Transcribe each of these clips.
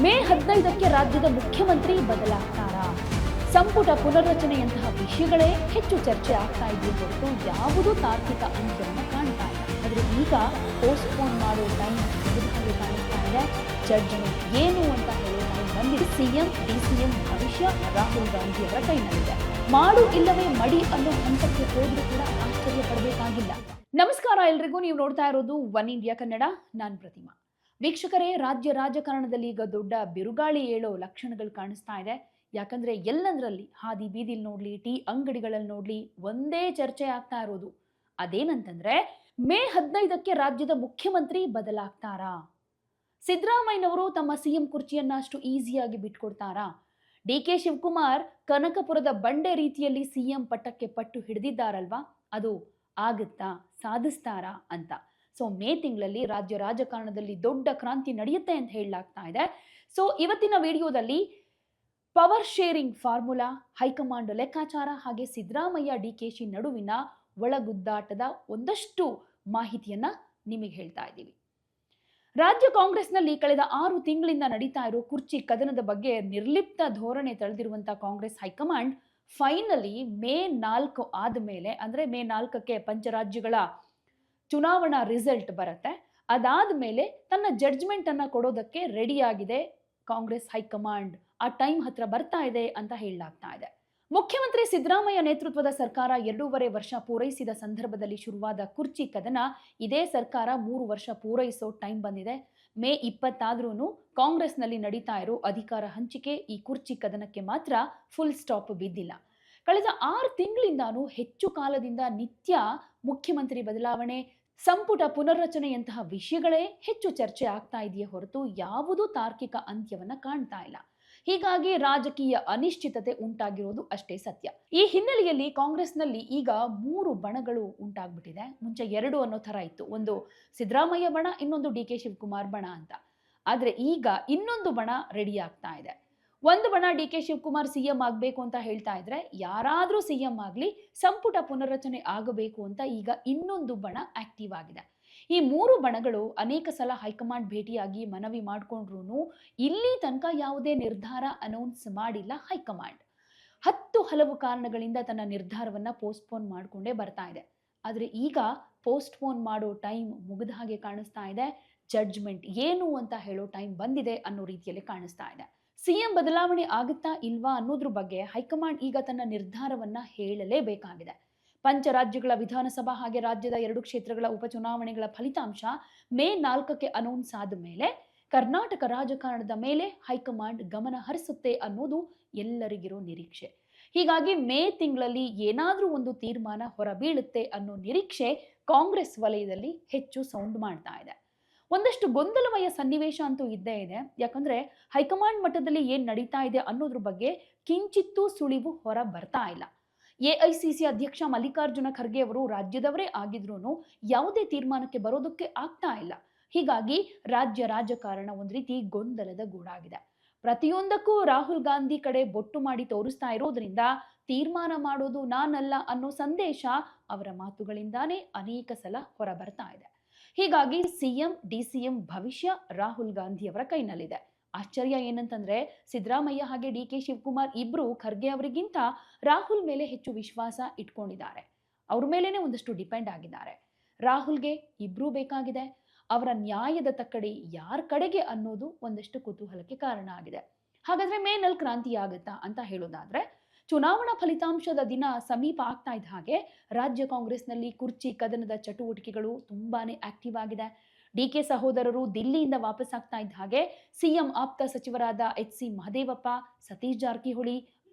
ಮೇ 15ಕ್ಕೆ ರಾಜ್ಯದ ಮುಖ್ಯಮಂತ್ರಿ ಬದಲಾಗ್ತಾರಾ? ಸಂಪುಟ ಪುನರ್ರಚನೆಯಂತಹ ವಿಷಯಗಳೇ ಹೆಚ್ಚು ಚರ್ಚೆ ಆಗ್ತಾ ಇದೆಯೇ ಹೊರತು ಯಾವುದೂ ತಾರ್ಕಿಕ ಅಂತ್ಯವನ್ನು ಕಾಣ್ತಾ ಇಲ್ಲ. ಆದರೆ ಈಗ ಪೋಸ್ಟ್ಪೋನ್ ಮಾಡೋ ಟೈಮ್ ಹಾಗೆ ಕಾಣಿಸ್ತಾ ಇದೆ. ಜಡ್ಜ್ಮೆಂಟ್ ಏನು ಅಂತ ಹೇಳೋ ಟೈಮ್ ಬಂದಿದೆ. ಸಿಎಂ ಡಿಸಿಎಂ ಭವಿಷ್ಯ ರಾಹುಲ್ ಗಾಂಧಿ ಅವರ ಕೈನಲ್ಲಿದೆ. ಮಾಡು ಇಲ್ಲವೇ ಮಡಿ ಅನ್ನೋ ಹಂತಕ್ಕೆ ಹೋದ್ರೂ ಕೂಡ ಆಶ್ಚರ್ಯ ಪಡಬೇಕಾಗಿಲ್ಲ. ನಮಸ್ಕಾರ ಎಲ್ರಿಗೂ, ನೀವು ನೋಡ್ತಾ ಇರೋದು ಒನ್ ಇಂಡಿಯಾ ಕನ್ನಡ. ನಾನು ಪ್ರತಿಮಾ. ವೀಕ್ಷಕರೇ, ರಾಜ್ಯ ರಾಜಕಾರಣದಲ್ಲಿ ಈಗ ದೊಡ್ಡ ಬಿರುಗಾಳಿ ಏಳೋ ಲಕ್ಷಣಗಳು ಕಾಣಿಸ್ತಾ ಇದೆ. ಯಾಕಂದ್ರೆ ಎಲ್ಲಂದ್ರಲ್ಲಿ ಹಾದಿ ಬೀದಿಲ್ ನೋಡ್ಲಿ, ಟೀ ಅಂಗಡಿಗಳಲ್ಲಿ ನೋಡ್ಲಿ, ಒಂದೇ ಚರ್ಚೆ ಆಗ್ತಾ ಇರೋದು. ಅದೇನಂತಂದ್ರೆ, ಮೇ 15ಕ್ಕೆ ರಾಜ್ಯದ ಮುಖ್ಯಮಂತ್ರಿ ಬದಲಾಗ್ತಾರಾ? ಸಿದ್ದರಾಮಯ್ಯನವರು ತಮ್ಮ ಸಿಎಂ ಕುರ್ಚಿಯನ್ನ ಅಷ್ಟು ಈಸಿಯಾಗಿ ಬಿಟ್ಕೊಡ್ತಾರಾ? ಡಿ.ಕೆ. ಶಿವಕುಮಾರ್ ಕನಕಪುರದ ಬಂಡೆ ರೀತಿಯಲ್ಲಿ ಸಿಎಂ ಪಟ್ಟಕ್ಕೆ ಪಟ್ಟು ಹಿಡಿದಿದ್ದಾರಲ್ವಾ, ಅದು ಆಗುತ್ತಾ, ಸಾಧಿಸ್ತಾರಾ ಅಂತ. ಸೊ ಮೇ ತಿಂಗಳಲ್ಲಿ ರಾಜ್ಯ ರಾಜಕಾರಣದಲ್ಲಿ ದೊಡ್ಡ ಕ್ರಾಂತಿ ನಡೆಯುತ್ತೆ ಅಂತ ಹೇಳಲಾಗ್ತಾ ಇದೆ. ಸೊ ಇವತ್ತಿನ ವಿಡಿಯೋದಲ್ಲಿ ಪವರ್ ಶೇರಿಂಗ್ ಫಾರ್ಮುಲಾ, ಹೈಕಮಾಂಡ್ ಲೆಕ್ಕಾಚಾರ, ಹಾಗೆ ಸಿದ್ದರಾಮಯ್ಯ ಡಿ.ಕೆ.ಶಿ ನಡುವಿನ ಒಳಗುದ್ದಾಟದ ಒಂದಷ್ಟು ಮಾಹಿತಿಯನ್ನ ನಿಮಗೆ ಹೇಳ್ತಾ ಇದ್ದೀವಿ. ರಾಜ್ಯ ಕಾಂಗ್ರೆಸ್ನಲ್ಲಿ ಕಳೆದ 6 ತಿಂಗಳಿಂದ ನಡೀತಾ ಇರೋ ಕುರ್ಚಿ ಕದನದ ಬಗ್ಗೆ ನಿರ್ಲಿಪ್ತ ಧೋರಣೆ ತಳೆದಿರುವಂತಹ ಕಾಂಗ್ರೆಸ್ ಹೈಕಮಾಂಡ್ ಫೈನಲಿ ಮೇ 4 ಆದ್ಮೇಲೆ, ಅಂದ್ರೆ ಮೇ 4ಕ್ಕೆ ಪಂಚರಾಜ್ಯಗಳ ಚುನಾವಣಾ ರಿಸಲ್ಟ್ ಬರುತ್ತೆ. ಅದಾದ್ಮೇಲೆ ತನ್ನ ಜಡ್ಜ್ಮೆಂಟ್ ಅನ್ನ ಕೊಡೋದಕ್ಕೆ ರೆಡಿ ಆಗಿದೆ ಕಾಂಗ್ರೆಸ್ ಹೈಕಮಾಂಡ್. ಆ ಟೈಮ್ ಹತ್ರ ಬರ್ತಾ ಇದೆ ಅಂತ ಹೇಳಲಾಗ್ತಾ ಇದೆ. ಮುಖ್ಯಮಂತ್ರಿ ಸಿದ್ದರಾಮಯ್ಯ ನೇತೃತ್ವದ ಸರ್ಕಾರ 2.5 ವರ್ಷ ಪೂರೈಸಿದ ಸಂದರ್ಭದಲ್ಲಿ ಶುರುವಾದ ಕುರ್ಚಿ ಕದನ ಇದೇ ಸರ್ಕಾರ 3 ವರ್ಷ ಪೂರೈಸೋ ಟೈಮ್ ಬಂದಿದೆ. ಮೇ 20 ಆದ್ರೂ ಕಾಂಗ್ರೆಸ್ನಲ್ಲಿ ನಡೀತಾ ಇರೋ ಅಧಿಕಾರ ಹಂಚಿಕೆ ಈ ಕುರ್ಚಿ ಕದನಕ್ಕೆ ಮಾತ್ರ ಫುಲ್ ಸ್ಟಾಪ್ ಬಿದ್ದಿಲ್ಲ. ಕಳೆದ 6 ತಿಂಗಳಿಂದಾನು ಹೆಚ್ಚು ಕಾಲದಿಂದ ನಿತ್ಯ ಮುಖ್ಯಮಂತ್ರಿ ಬದಲಾವಣೆ, ಸಂಪುಟ ಪುನರ್ರಚನೆಯಂತಹ ವಿಷಯಗಳೇ ಹೆಚ್ಚು ಚರ್ಚೆ ಆಗ್ತಾ ಇದೆಯೇ ಹೊರತು ಯಾವುದೂ ತಾರ್ಕಿಕ ಅಂತ್ಯವನ್ನ ಕಾಣ್ತಾ ಇಲ್ಲ. ಹೀಗಾಗಿ ರಾಜಕೀಯ ಅನಿಶ್ಚಿತತೆ ಉಂಟಾಗಿರೋದು ಅಷ್ಟೇ ಸತ್ಯ. ಈ ಹಿನ್ನೆಲೆಯಲ್ಲಿ ಕಾಂಗ್ರೆಸ್ನಲ್ಲಿ ಈಗ 3 ಬಣಗಳು ಉಂಟಾಗ್ಬಿಟ್ಟಿದೆ. ಮುಂಚೆ 2 ಅನ್ನೋ ತರ ಇತ್ತು. ಒಂದು ಸಿದ್ದರಾಮಯ್ಯ ಬಣ, ಇನ್ನೊಂದು ಡಿ.ಕೆ. ಶಿವಕುಮಾರ್ ಬಣ ಅಂತ. ಆದ್ರೆ ಈಗ ಇನ್ನೊಂದು ಬಣ ರೆಡಿ ಆಗ್ತಾ ಇದೆ. ಒಂದು ಬಣ ಡಿ.ಕೆ. ಶಿವಕುಮಾರ್ ಸಿಎಂ ಆಗ್ಬೇಕು ಅಂತ ಹೇಳ್ತಾ ಇದ್ರೆ, ಯಾರಾದ್ರೂ ಸಿಎಂ ಆಗ್ಲಿ, ಸಂಪುಟ ಪುನರ್ರಚನೆ ಆಗಬೇಕು ಅಂತ ಈಗ ಇನ್ನೊಂದು ಬಣ ಆಕ್ಟಿವ್ ಆಗಿದೆ. ಈ 3 ಬಣಗಳು ಅನೇಕ ಸಲ ಹೈಕಮಾಂಡ್ ಭೇಟಿಯಾಗಿ ಮನವಿ ಮಾಡ್ಕೊಂಡ್ರು ಇಲ್ಲಿ ತನಕ ಯಾವುದೇ ನಿರ್ಧಾರ ಅನೌನ್ಸ್ ಮಾಡಿಲ್ಲ ಹೈಕಮಾಂಡ್. 10 ಹಲವು ಕಾರಣಗಳಿಂದ ತನ್ನ ನಿರ್ಧಾರವನ್ನ ಪೋಸ್ಟ್ಪೋನ್ ಮಾಡ್ಕೊಂಡೇ ಬರ್ತಾ ಇದೆ. ಆದ್ರೆ ಈಗ ಪೋಸ್ಟ್ಪೋನ್ ಮಾಡೋ ಟೈಮ್ ಮುಗಿದ ಹಾಗೆ ಕಾಣಿಸ್ತಾ ಇದೆ. ಜಡ್ಜ್ಮೆಂಟ್ ಏನು ಅಂತ ಹೇಳೋ ಟೈಮ್ ಬಂದಿದೆ ಅನ್ನೋ ರೀತಿಯಲ್ಲಿ ಕಾಣಿಸ್ತಾ ಇದೆ. ಸಿಎಂ ಬದಲಾವಣೆ ಆಗುತ್ತಾ ಇಲ್ವಾ ಅನ್ನೋದ್ರ ಬಗ್ಗೆ ಹೈಕಮಾಂಡ್ ಈಗ ತನ್ನ ನಿರ್ಧಾರವನ್ನ ಹೇಳಲೇಬೇಕಾಗಿದೆ. ಪಂಚರಾಜ್ಯಗಳ ವಿಧಾನಸಭಾ ಹಾಗೆ ರಾಜ್ಯದ 2 ಕ್ಷೇತ್ರಗಳ ಉಪಚುನಾವಣೆಗಳ ಫಲಿತಾಂಶ ಮೇ 4ಕ್ಕೆ ಅನೌನ್ಸ್ ಆದ ಮೇಲೆ ಕರ್ನಾಟಕ ರಾಜಕಾರಣದ ಮೇಲೆ ಹೈಕಮಾಂಡ್ ಗಮನ ಹರಿಸುತ್ತೆ ಅನ್ನೋದು ಎಲ್ಲರಿಗಿರೋ ನಿರೀಕ್ಷೆ. ಹೀಗಾಗಿ ಮೇ ತಿಂಗಳಲ್ಲಿ ಏನಾದ್ರೂ ಒಂದು ತೀರ್ಮಾನ ಹೊರಬೀಳುತ್ತೆ ಅನ್ನೋ ನಿರೀಕ್ಷೆ ಕಾಂಗ್ರೆಸ್ ವಲಯದಲ್ಲಿ ಹೆಚ್ಚು ಸೌಂಡ್ ಮಾಡ್ತಾ ಇದೆ. ಒಂದಷ್ಟು ಗೊಂದಲಮಯ ಸನ್ನಿವೇಶ ಅಂತೂ ಇದ್ದೇ ಇದೆ. ಯಾಕಂದ್ರೆ ಹೈಕಮಾಂಡ್ ಮಟ್ಟದಲ್ಲಿ ಏನ್ ನಡೀತಾ ಇದೆ ಅನ್ನೋದ್ರ ಬಗ್ಗೆ ಕಿಂಚಿತ್ತೂ ಸುಳಿವು ಹೊರ ಬರ್ತಾ ಇಲ್ಲ. ಎಐಸಿಸಿ ಅಧ್ಯಕ್ಷ ಮಲ್ಲಿಕಾರ್ಜುನ ಖರ್ಗೆ ಅವರು ರಾಜ್ಯದವರೇ ಆಗಿದ್ರೂ ಯಾವುದೇ ತೀರ್ಮಾನಕ್ಕೆ ಬರೋದಕ್ಕೆ ಆಗ್ತಾ ಇಲ್ಲ. ಹೀಗಾಗಿ ರಾಜ್ಯ ರಾಜಕಾರಣ ಒಂದ್ ರೀತಿ ಗೊಂದಲದ ಗೂಡಾಗಿದೆ. ಪ್ರತಿಯೊಂದಕ್ಕೂ ರಾಹುಲ್ ಗಾಂಧಿ ಕಡೆ ಬೊಟ್ಟು ಮಾಡಿ ತೋರಿಸ್ತಾ ಇರೋದ್ರಿಂದ ತೀರ್ಮಾನ ಮಾಡೋದು ನಾನಲ್ಲ ಅನ್ನೋ ಸಂದೇಶ ಅವರ ಮಾತುಗಳಿಂದಾನೇ ಅನೇಕ ಸಲ ಹೊರ ಬರ್ತಾ ಇದೆ. ಹೀಗಾಗಿ ಸಿಎಂ ಡಿಸಿಎಂ ಭವಿಷ್ಯ ರಾಹುಲ್ ಗಾಂಧಿ ಅವರ ಕೈನಲ್ಲಿದೆ. ಆಶ್ಚರ್ಯ ಏನಂತಂದ್ರೆ, ಸಿದ್ದರಾಮಯ್ಯ ಹಾಗೆ ಡಿ.ಕೆ. ಶಿವಕುಮಾರ್ ಇಬ್ರು ಖರ್ಗೆ ಅವರಿಗಿಂತ ರಾಹುಲ್ ಮೇಲೆ ಹೆಚ್ಚು ವಿಶ್ವಾಸ ಇಟ್ಕೊಂಡಿದ್ದಾರೆ. ಅವ್ರ ಮೇಲೇನೆ ಒಂದಷ್ಟು ಡಿಪೆಂಡ್ ಆಗಿದ್ದಾರೆ. ರಾಹುಲ್ಗೆ ಇಬ್ರೂ ಬೇಕಾಗಿದೆ. ಅವರ ನ್ಯಾಯದ ತಕ್ಕಡಿ ಯಾರ ಕಡೆಗೆ ಅನ್ನೋದು ಒಂದಷ್ಟು ಕುತೂಹಲಕ್ಕೆ ಕಾರಣ ಆಗಿದೆ. ಹಾಗಾದ್ರೆ ಮೇ 4 ಕ್ರಾಂತಿ ಆಗುತ್ತಾ ಅಂತ ಹೇಳೋದಾದ್ರೆ, ಚುನಾವಣಾ ಫಲಿತಾಂಶದ ದಿನ ಸಮೀಪ ಆಗ್ತಾ ಇದ್ದ ಹಾಗೆ ರಾಜ್ಯ ಕಾಂಗ್ರೆಸ್ನಲ್ಲಿ ಕುರ್ಚಿ ಕದನದ ಚಟುವಟಿಕೆಗಳು ತುಂಬಾನೇ ಆಕ್ಟಿವ್ ಆಗಿದೆ. ಡಿ.ಕೆ. ಸಹೋದರರು ದಿಲ್ಲಿಯಿಂದ ವಾಪಸ್ ಆಗ್ತಾ ಇದ್ದ ಹಾಗೆ ಸಿಎಂ ಆಪ್ತ ಸಚಿವರಾದ ಎಚ್.ಸಿ. ಮಹದೇವಪ್ಪ, ಸತೀಶ್ ಜಾರಕಿಹೊಳಿ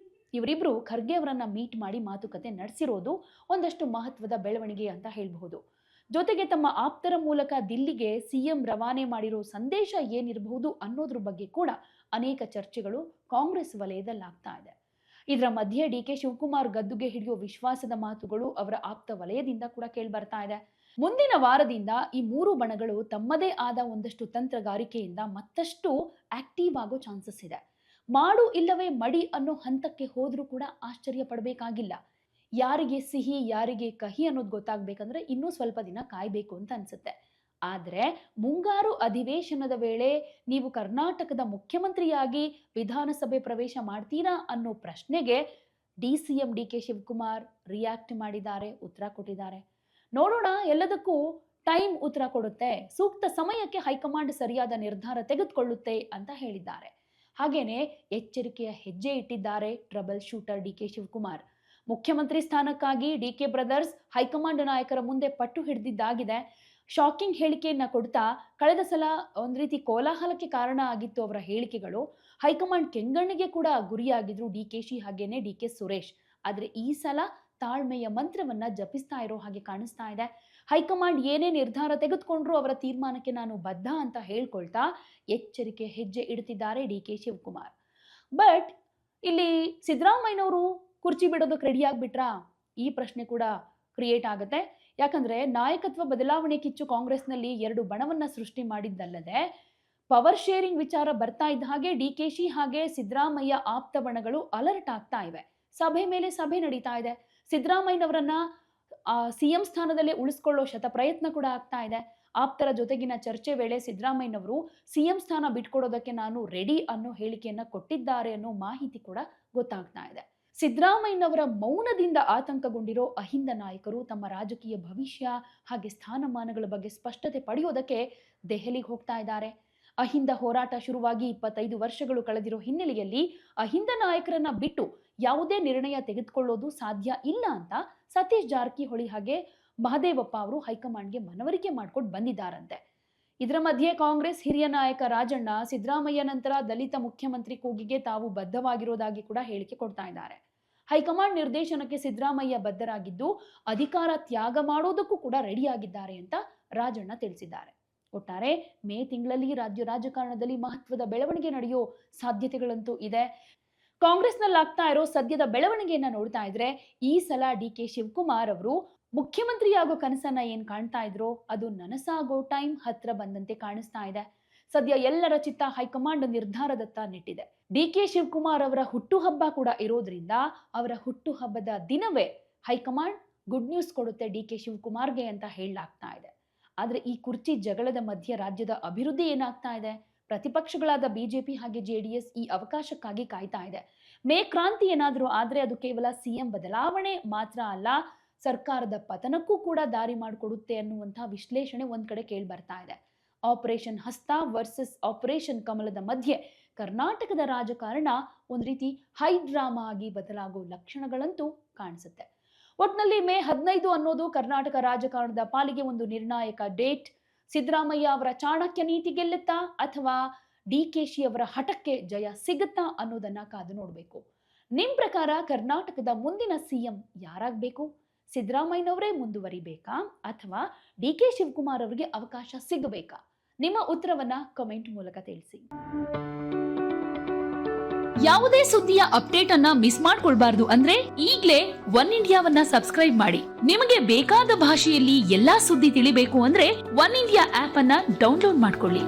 ಇವರಿಬ್ರು ಖರ್ಗೆ ಅವರನ್ನ ಮೀಟ್ ಮಾಡಿ ಮಾತುಕತೆ ನಡೆಸಿರೋದು ಒಂದಷ್ಟು ಮಹತ್ವದ ಬೆಳವಣಿಗೆ ಅಂತ ಹೇಳಬಹುದು. ಜೊತೆಗೆ ತಮ್ಮ ಆಪ್ತರ ಮೂಲಕ ದಿಲ್ಲಿಗೆ ಸಿಎಂ ರವಾನೆ ಮಾಡಿರೋ ಸಂದೇಶ ಏನಿರಬಹುದು ಅನ್ನೋದ್ರ ಬಗ್ಗೆ ಕೂಡ ಅನೇಕ ಚರ್ಚೆಗಳು ಕಾಂಗ್ರೆಸ್ ವಲಯದಲ್ಲಾಗ್ತಾ ಇದೆ. ಇದರ ಮಧ್ಯೆ ಡಿ.ಕೆ. ಶಿವಕುಮಾರ್ ಗದ್ದುಗೆ ಹಿಡಿಯೋ ವಿಶ್ವಾಸದ ಮಾತುಗಳು ಅವರ ಆಪ್ತ ವಲಯದಿಂದ ಕೂಡ ಕೇಳಿ ಬರ್ತಾ ಇದೆ. ಮುಂದಿನ ವಾರದಿಂದ ಈ 3 ಬಣಗಳು ತಮ್ಮದೇ ಆದ ಒಂದಷ್ಟು ತಂತ್ರಗಾರಿಕೆಯಿಂದ ಮತ್ತಷ್ಟು ಆಕ್ಟಿವ್ ಆಗೋ ಚಾನ್ಸಸ್ ಇದೆ. ಮಾಡು ಇಲ್ಲವೇ ಮಡಿ ಅನ್ನೋ ಹಂತಕ್ಕೆ ಹೋದ್ರೂ ಕೂಡ ಆಶ್ಚರ್ಯ ಪಡಬೇಕಾಗಿಲ್ಲ. ಯಾರಿಗೆ ಸಿಹಿ ಯಾರಿಗೆ ಕಹಿ ಅನ್ನೋದು ಗೊತ್ತಾಗ್ಬೇಕಂದ್ರೆ ಇನ್ನೂ ಸ್ವಲ್ಪ ದಿನ ಕಾಯ್ಬೇಕು ಅಂತ ಅನ್ಸುತ್ತೆ. ಆದರೆ ಮುಂಗಾರು ಅಧಿವೇಶನದ ವೇಳೆ ನೀವು ಕರ್ನಾಟಕದ ಮುಖ್ಯಮಂತ್ರಿಯಾಗಿ ವಿಧಾನಸಭೆ ಪ್ರವೇಶ ಮಾಡ್ತೀರಾ ಅನ್ನೋ ಪ್ರಶ್ನೆಗೆ DCM DK ಶಿವಕುಮಾರ್ ರಿಯಾಕ್ಟ್ ಮಾಡಿದ್ದಾರೆ, ಉತ್ತರ ಕೊಟ್ಟಿದ್ದಾರೆ. ನೋಡೋಣ, ಎಲ್ಲದಕ್ಕೂ ಟೈಮ್ ಉತ್ತರ ಕೊಡುತ್ತೆ, ಸೂಕ್ತ ಸಮಯಕ್ಕೆ ಹೈಕಮಾಂಡ್ ಸರಿಯಾದ ನಿರ್ಧಾರ ತೆಗೆದುಕೊಳ್ಳುತ್ತೆ ಅಂತ ಹೇಳಿದ್ದಾರೆ. ಹಾಗೇನೆ ಎಚ್ಚರಿಕೆಯ ಹೆಜ್ಜೆ ಇಟ್ಟಿದ್ದಾರೆ ಟ್ರಬಲ್ ಶೂಟರ್ DK ಶಿವಕುಮಾರ್. ಮುಖ್ಯಮಂತ್ರಿ ಸ್ಥಾನಕ್ಕಾಗಿ DK ಬ್ರದರ್ಸ್ ಹೈಕಮಾಂಡ್ ನಾಯಕರ ಮುಂದೆ ಪಟ್ಟು ಹಿಡಿದಿದ್ದಾಗಿದೆ. ಶಾಕಿಂಗ್ ಹೇಳಿಕೆಯನ್ನ ಕೊಡ್ತಾ ಕಳೆದ ಸಲ ಒಂದ್ ರೀತಿ ಕೋಲಾಹಲಕ್ಕೆ ಕಾರಣ ಆಗಿತ್ತು ಅವರ ಹೇಳಿಕೆಗಳು. ಹೈಕಮಾಂಡ್ ಕೆಂಗಣ್ಣಿಗೆ ಕೂಡ ಗುರಿಯಾಗಿದ್ರು DKಶಿ ಹಾಗೇನೆ DK ಸುರೇಶ್. ಆದ್ರೆ ಈ ಸಲ ತಾಳ್ಮೆಯ ಮಂತ್ರವನ್ನ ಜಪಿಸ್ತಾ ಇರೋ ಹಾಗೆ ಕಾಣಿಸ್ತಾ ಇದೆ. ಹೈಕಮಾಂಡ್ ಏನೇ ನಿರ್ಧಾರ ತೆಗೆದುಕೊಂಡ್ರು ಅವರ ತೀರ್ಮಾನಕ್ಕೆ ನಾನು ಬದ್ಧ ಅಂತ ಹೇಳ್ಕೊಳ್ತಾ ಎಚ್ಚರಿಕೆ ಹೆಜ್ಜೆ ಇಡ್ತಿದ್ದಾರೆ DK ಶಿವಕುಮಾರ್. ಬಟ್ ಇಲ್ಲಿ ಸಿದ್ದರಾಮಯ್ಯನವರು ಕುರ್ಚಿ ಬಿಡೋದಕ್ಕೆ ರೆಡಿ ಆಗ್ಬಿಟ್ರಾ? ಈ ಪ್ರಶ್ನೆ ಕೂಡ ಕ್ರಿಯೇಟ್ ಆಗುತ್ತೆ. ಯಾಕಂದ್ರೆ ನಾಯಕತ್ವ ಬದಲಾವಣೆ ಕಿಚ್ಚು ಕಾಂಗ್ರೆಸ್ನಲ್ಲಿ 2 ಬಣವನ್ನ ಸೃಷ್ಟಿ ಮಾಡಿದ್ದಲ್ಲದೆ ಪವರ್ ಶೇರಿಂಗ್ ವಿಚಾರ ಬರ್ತಾ ಇದ್ದ ಹಾಗೆ DKಶಿ ಹಾಗೆ ಸಿದ್ದರಾಮಯ್ಯ ಆಪ್ತ ಬಣಗಳು ಅಲರ್ಟ್ ಆಗ್ತಾ ಇವೆ. ಸಭೆ ಮೇಲೆ ಸಭೆ ನಡೀತಾ ಇದೆ. ಸಿದ್ದರಾಮಯ್ಯನವರನ್ನ CM ಸ್ಥಾನದಲ್ಲೇ ಉಳಿಸ್ಕೊಳ್ಳೋ ಶತ ಪ್ರಯತ್ನ ಕೂಡ ಆಗ್ತಾ ಇದೆ. ಆಪ್ತರ ಜೊತೆಗಿನ ಚರ್ಚೆ ವೇಳೆ ಸಿದ್ದರಾಮಯ್ಯನವರು CM ಸ್ಥಾನ ಬಿಟ್ಕೊಡೋದಕ್ಕೆ ನಾನು ರೆಡಿ ಅನ್ನೋ ಹೇಳಿಕೆಯನ್ನ ಕೊಟ್ಟಿದ್ದಾರೆ ಅನ್ನೋ ಮಾಹಿತಿ ಕೂಡ ಗೊತ್ತಾಗ್ತಾ ಇದೆ. ಸಿದ್ದರಾಮಯ್ಯನವರ ಮೌನದಿಂದ ಆತಂಕಗೊಂಡಿರೋ ಅಹಿಂದ ನಾಯಕರು ತಮ್ಮ ರಾಜಕೀಯ ಭವಿಷ್ಯ ಹಾಗೆ ಸ್ಥಾನಮಾನಗಳ ಬಗ್ಗೆ ಸ್ಪಷ್ಟತೆ ಪಡೆಯೋದಕ್ಕೆ ದೆಹಲಿಗೆ ಹೋಗ್ತಾ ಇದ್ದಾರೆ. ಅಹಿಂದ ಹೋರಾಟ ಶುರುವಾಗಿ 25 ವರ್ಷಗಳು ಕಳೆದಿರೋ ಹಿನ್ನೆಲೆಯಲ್ಲಿ ಅಹಿಂದ ನಾಯಕರನ್ನ ಬಿಟ್ಟು ಯಾವುದೇ ನಿರ್ಣಯ ತೆಗೆದುಕೊಳ್ಳೋದು ಸಾಧ್ಯ ಇಲ್ಲ ಅಂತ ಸತೀಶ್ ಜಾರಕಿಹೊಳಿ ಹಾಗೆ ಮಹದೇವಪ್ಪ ಅವರು ಹೈಕಮಾಂಡ್ಗೆ ಮನವರಿಕೆ ಮಾಡ್ಕೊಂಡು ಬಂದಿದ್ದಾರಂತೆ. ಇದರ ಮಧ್ಯೆ ಕಾಂಗ್ರೆಸ್ ಹಿರಿಯ ನಾಯಕ ರಾಜಣ್ಣ ಸಿದ್ದರಾಮಯ್ಯ ನಂತರ ದಲಿತ ಮುಖ್ಯಮಂತ್ರಿ ಕೂಗಿಗೆ ತಾವು ಬದ್ಧವಾಗಿರೋದಾಗಿ ಕೂಡ ಹೇಳಿಕೆ ಕೊಡ್ತಾ ಇದ್ದಾರೆ. ಹೈಕಮಾಂಡ್ ನಿರ್ದೇಶನಕ್ಕೆ ಸಿದ್ದರಾಮಯ್ಯ ಬದ್ಧರಾಗಿದ್ದು ಅಧಿಕಾರ ತ್ಯಾಗ ಮಾಡೋದಕ್ಕೂ ಕೂಡ ರೆಡಿಯಾಗಿದ್ದಾರೆ ಅಂತ ರಾಜಣ್ಣ ತಿಳಿಸಿದ್ದಾರೆ. ಒಟ್ಟಾರೆ ಮೇ ತಿಂಗಳಲ್ಲಿ ರಾಜ್ಯ ರಾಜಕಾರಣದಲ್ಲಿ ಮಹತ್ವದ ಬೆಳವಣಿಗೆ ನಡೆಯೋ ಸಾಧ್ಯತೆಗಳಂತೂ ಇದೆ. ಕಾಂಗ್ರೆಸ್ನಲ್ಲಿ ಆಗ್ತಾ ಇರೋ ಸದ್ಯದ ಬೆಳವಣಿಗೆಯನ್ನ ನೋಡ್ತಾ ಇದ್ರೆ ಈ ಸಲ DK ಶಿವಕುಮಾರ್ ಅವರು ಮುಖ್ಯಮಂತ್ರಿಯಾಗೋ ಕನಸನ್ನ ಏನ್ ಕಾಣ್ತಾ ಇದ್ರೋ ಅದು ನನಸಾಗೋ ಟೈಮ್ ಹತ್ರ ಬಂದಂತೆ ಕಾಣಿಸ್ತಾ ಇದೆ. ಸದ್ಯ ಎಲ್ಲರ ಚಿತ್ತ ಹೈಕಮಾಂಡ್ ನಿರ್ಧಾರದತ್ತ ನೆಟ್ಟಿದೆ. DK ಶಿವಕುಮಾರ್ ಅವರ ಹುಟ್ಟುಹಬ್ಬ ಕೂಡ ಇರೋದ್ರಿಂದ ಅವರ ಹುಟ್ಟುಹಬ್ಬದ ದಿನವೇ ಹೈಕಮಾಂಡ್ ಗುಡ್ ನ್ಯೂಸ್ ಕೊಡುತ್ತೆ DK ಶಿವಕುಮಾರ್ಗೆ ಅಂತ ಹೇಳಲಾಗ್ತಾ ಇದೆ. ಆದ್ರೆ ಈ ಕುರ್ಚಿ ಜಗಳದ ಮಧ್ಯೆ ರಾಜ್ಯದ ಅಭಿವೃದ್ಧಿ ಏನಾಗ್ತಾ ಇದೆ? ಪ್ರತಿಪಕ್ಷಗಳಾದ BJP ಹಾಗೆ JDS ಈ ಅವಕಾಶಕ್ಕಾಗಿ ಕಾಯ್ತಾ ಇದೆ. ಮೇ ಕ್ರಾಂತಿ ಏನಾದ್ರೂ ಆದ್ರೆ ಅದು ಕೇವಲ CM ಬದಲಾವಣೆ ಮಾತ್ರ ಅಲ್ಲ, ಸರ್ಕಾರದ ಪತನಕ್ಕೂ ಕೂಡ ದಾರಿ ಮಾಡಿಕೊಡುತ್ತೆ ಅನ್ನುವಂಥ ವಿಶ್ಲೇಷಣೆ ಒಂದ್ ಕಡೆ ಕೇಳಿ ಬರ್ತಾ ಇದೆ. ಆಪರೇಷನ್ ಹಸ್ತ ವರ್ಸಸ್ ಆಪರೇಷನ್ ಕಮಲದ ಮಧ್ಯೆ ಕರ್ನಾಟಕದ ರಾಜಕಾರಣ ಒಂದ್ ರೀತಿ ಹೈ ಡ್ರಾಮಾ ಆಗಿ ಬದಲಾಗೋ ಲಕ್ಷಣಗಳಂತೂ ಕಾಣಿಸುತ್ತೆ. ಒಟ್ನಲ್ಲಿ ಮೇ 15 ಅನ್ನೋದು ಕರ್ನಾಟಕ ರಾಜಕಾರಣದ ಪಾಲಿಗೆ ಒಂದು ನಿರ್ಣಾಯಕ ಡೇಟ್. ಸಿದ್ದರಾಮಯ್ಯ ಅವರ ಚಾಣಕ್ಯ ನೀತಿ ಗೆಲ್ಲುತ್ತಾ ಅಥವಾ DKಶಿ ಅವರ ಹಠಕ್ಕೆ ಜಯ ಸಿಗುತ್ತಾ ಅನ್ನೋದನ್ನ ಕಾದು ನೋಡ್ಬೇಕು. ನಿಮ್ ಪ್ರಕಾರ ಕರ್ನಾಟಕದ ಮುಂದಿನ CM ಯಾರಾಗಬೇಕು? ಸಿದ್ದರಾಮಯ್ಯನವರೇ ಮುಂದುವರಿಬೇಕಾ ಅಥವಾ DK ಶಿವಕುಮಾರ್ ಅವರಿಗೆ ಅವಕಾಶ ಸಿಗಬೇಕಾ? ನಿಮ್ಮ ಉತ್ತರವನ್ನ ಕಮೆಂಟ್ ಮೂಲಕ ತಿಳಿಸಿ. ಯಾವುದೇ ಸುದ್ದಿಯ ಅಪ್ಡೇಟ್ ಅನ್ನ ಮಿಸ್ ಮಾಡ್ಕೊಳ್ಬಾರ್ದು ಅಂದ್ರೆ ಈಗ್ಲೇ ಒನ್ ಇಂಡಿಯಾವನ್ನ ಸಬ್ಸ್ಕ್ರೈಬ್ ಮಾಡಿ. ನಿಮಗೆ ಬೇಕಾದ ಭಾಷೆಯಲ್ಲಿ ಎಲ್ಲಾ ಸುದ್ದಿ ತಿಳಿಬೇಕು ಅಂದ್ರೆ ಒನ್ ಇಂಡಿಯಾ ಆಪ್ ಅನ್ನ ಡೌನ್ಲೋಡ್ ಮಾಡ್ಕೊಳ್ಳಿ.